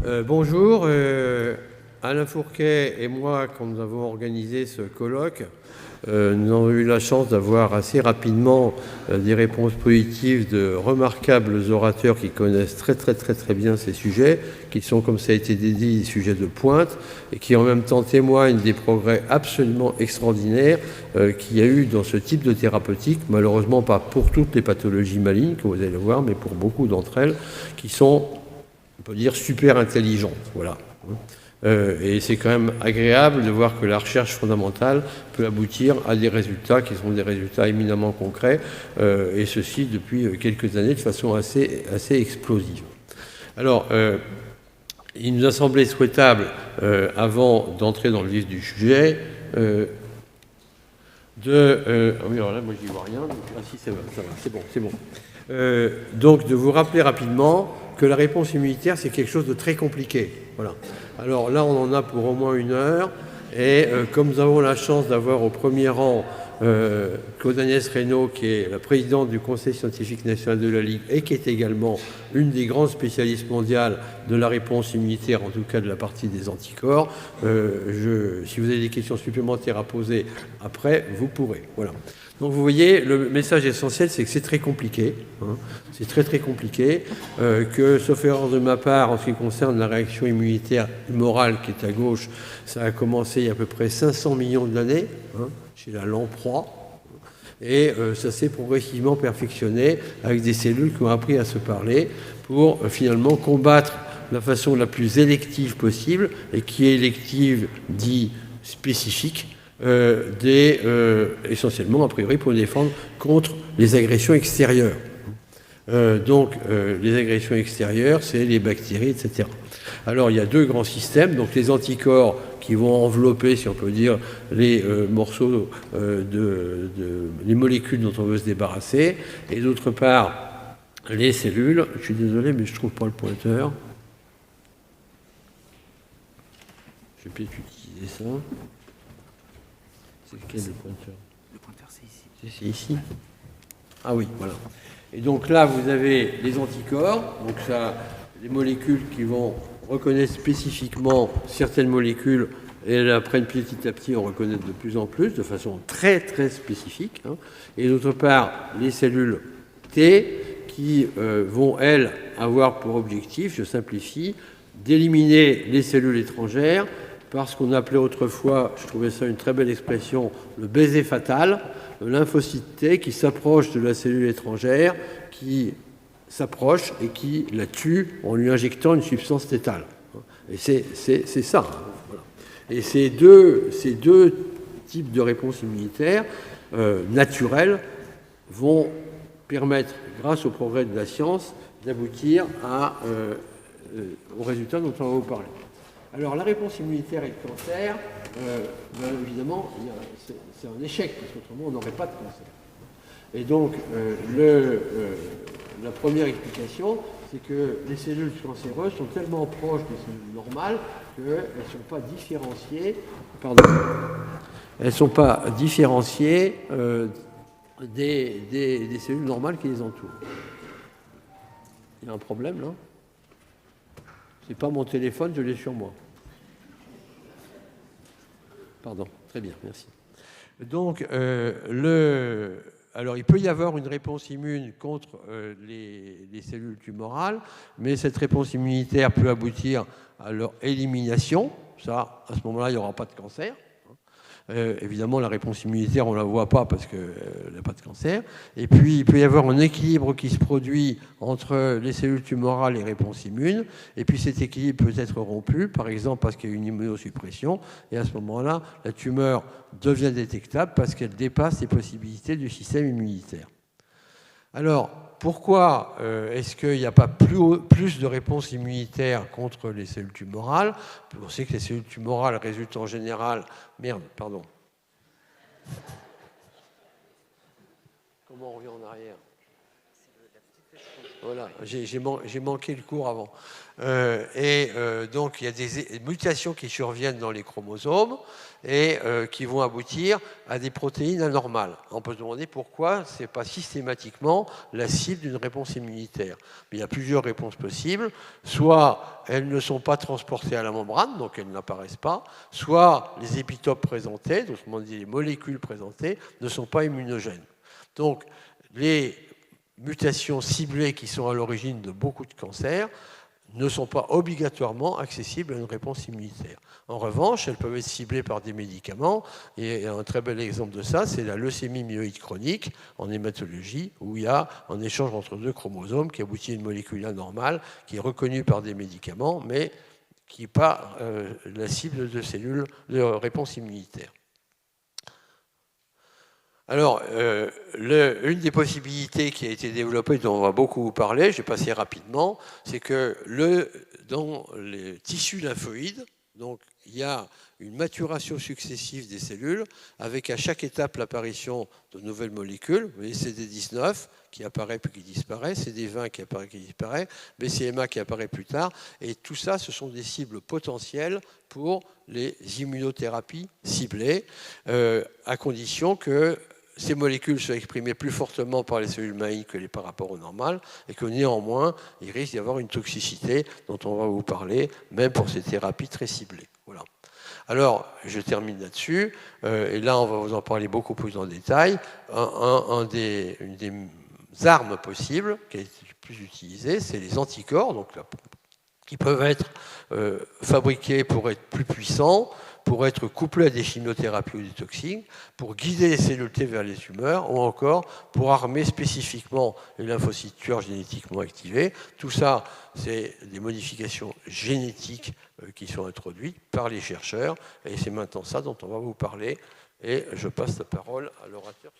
Bonjour, Alain Fourquet et moi, quand nous avons organisé ce colloque, nous avons eu la chance d'avoir assez rapidement des réponses positives de remarquables orateurs qui connaissent très bien ces sujets, qui sont, comme ça a été dit, des sujets de pointe et qui en même temps témoignent des progrès absolument extraordinaires qu'il y a eu dans ce type de thérapeutique, malheureusement pas pour toutes les pathologies malignes, que vous allez le voir, mais pour beaucoup d'entre elles, qui sont, on peut dire, super intelligentes. Voilà. Et c'est quand même agréable de voir que la recherche fondamentale peut aboutir à des résultats qui sont des résultats éminemment concrets, et ceci depuis quelques années de façon assez explosive. Alors, il nous a semblé souhaitable, avant d'entrer dans le vif du sujet, oui, alors là, moi, je n'y vois rien. Donc, si, ça va, c'est bon. Donc, de vous rappeler rapidement que la réponse immunitaire, c'est quelque chose de très compliqué. Voilà. Alors là, on en a pour au moins 1 heure. Et comme nous avons la chance d'avoir au premier rang Claude Agnès Reynaud, qui est la présidente du Conseil scientifique national de la Ligue et qui est également une des grandes spécialistes mondiales de la réponse immunitaire, en tout cas de la partie des anticorps, si vous avez des questions supplémentaires à poser après, vous pourrez. Voilà. Donc vous voyez, le message essentiel, c'est que c'est très compliqué. C'est très compliqué. Que, sauf erreur de ma part, en ce qui concerne la réaction immunitaire humorale qui est à gauche, ça a commencé il y a à peu près 500 millions d'années, chez la lamproie. Et ça s'est progressivement perfectionné avec des cellules qui ont appris à se parler pour finalement combattre de la façon la plus élective possible, et qui est élective dit spécifique, essentiellement, a priori, pour défendre contre les agressions extérieures. Donc, les agressions extérieures, c'est les bactéries, etc. Alors, il y a 2 grands systèmes. Donc, les anticorps qui vont envelopper, si on peut dire, les morceaux, les molécules dont on veut se débarrasser. Et d'autre part, les cellules. Je suis désolé, mais je ne trouve pas le pointeur. Je vais peut-être utiliser ça. C'est quel le pointeur? Le pointeur, c'est ici. C'est ici? Ah oui, voilà. Et donc là, vous avez les anticorps, donc ça, les molécules qui vont reconnaître spécifiquement certaines molécules, et après, petit à petit, on reconnaît de plus en plus, de façon très spécifique. Et d'autre part, les cellules T, qui vont, elles, avoir pour objectif, je simplifie, d'éliminer les cellules étrangères, parce qu'on appelait autrefois, je trouvais ça une très belle expression, le baiser fatal, le lymphocyte T qui s'approche de la cellule étrangère, qui s'approche et qui la tue en lui injectant une substance tétale. Et c'est ça. Voilà. Et ces deux types de réponses immunitaires naturelles vont permettre, grâce au progrès de la science, d'aboutir aux résultats dont on va vous parler. Alors, la réponse immunitaire et le cancer, évidemment, c'est un échec, parce qu'autrement, on n'aurait pas de cancer. Et donc, la première explication, c'est que les cellules cancéreuses sont tellement proches des cellules normales qu'elles ne sont pas différenciées. Elles ne sont pas différenciées des cellules normales qui les entourent. Il y a un problème, là ? C'est pas mon téléphone, je l'ai sur moi. Pardon, très bien, merci. Donc, alors, il peut y avoir une réponse immune contre les cellules tumorales, mais cette réponse immunitaire peut aboutir à leur élimination. Ça, à ce moment-là, il n'y aura pas de cancer. Évidemment, la réponse immunitaire, on ne la voit pas parce qu'elle n'a pas de cancer. Et puis, il peut y avoir un équilibre qui se produit entre les cellules tumorales et les réponses immunes. Et puis, cet équilibre peut être rompu, par exemple parce qu'il y a une immunosuppression. Et à ce moment-là, la tumeur devient détectable parce qu'elle dépasse les possibilités du système immunitaire. Alors, pourquoi est-ce qu'il n'y a pas plus de réponses immunitaires contre les cellules tumorales? On sait que les cellules tumorales résultent en général... Merde, pardon. Comment on revient en arrière? Voilà, j'ai manqué le cours avant. Donc, il y a des mutations qui surviennent dans les chromosomes et qui vont aboutir à des protéines anormales. On peut se demander pourquoi ce n'est pas systématiquement la cible d'une réponse immunitaire. Mais il y a plusieurs réponses possibles. Soit elles ne sont pas transportées à la membrane, donc elles n'apparaissent pas, soit les épitopes présentés, autrement dit les molécules présentées, ne sont pas immunogènes. Donc, les mutations ciblées qui sont à l'origine de beaucoup de cancers ne sont pas obligatoirement accessibles à une réponse immunitaire. En revanche, elles peuvent être ciblées par des médicaments, et un très bel exemple de ça, c'est la leucémie myéloïde chronique en hématologie, où il y a un échange entre deux chromosomes qui aboutit à une molécule anormale qui est reconnue par des médicaments, mais qui n'est pas la cible de cellules de réponse immunitaire. Alors, une des possibilités qui a été développée, dont on va beaucoup vous parler, je vais passer rapidement, c'est que dans les tissus lymphoïdes, donc, il y a une maturation successive des cellules, avec à chaque étape l'apparition de nouvelles molécules. Vous voyez, CD19 qui apparaît puis qui disparaît, CD20 qui apparaît qui disparaît, BCMA qui apparaît plus tard. Et tout ça, ce sont des cibles potentielles pour les immunothérapies ciblées, à condition que ces molécules soient exprimées plus fortement par les cellules malignes que par rapport au normal, et que néanmoins, il risque d'y avoir une toxicité dont on va vous parler, même pour ces thérapies très ciblées. Voilà. Alors, je termine là-dessus, et là, on va vous en parler beaucoup plus en détail. Une des armes possibles, qui est le plus utilisée, c'est les anticorps, donc là, qui peuvent être fabriqués pour être plus puissants, pour être couplés à des chimiothérapies ou des toxines, pour guider les cellules T vers les tumeurs, ou encore pour armer spécifiquement les lymphocytes tueurs génétiquement activés. Tout ça, c'est des modifications génétiques qui sont introduites par les chercheurs, et c'est maintenant ça dont on va vous parler, et je passe la parole à l'orateur.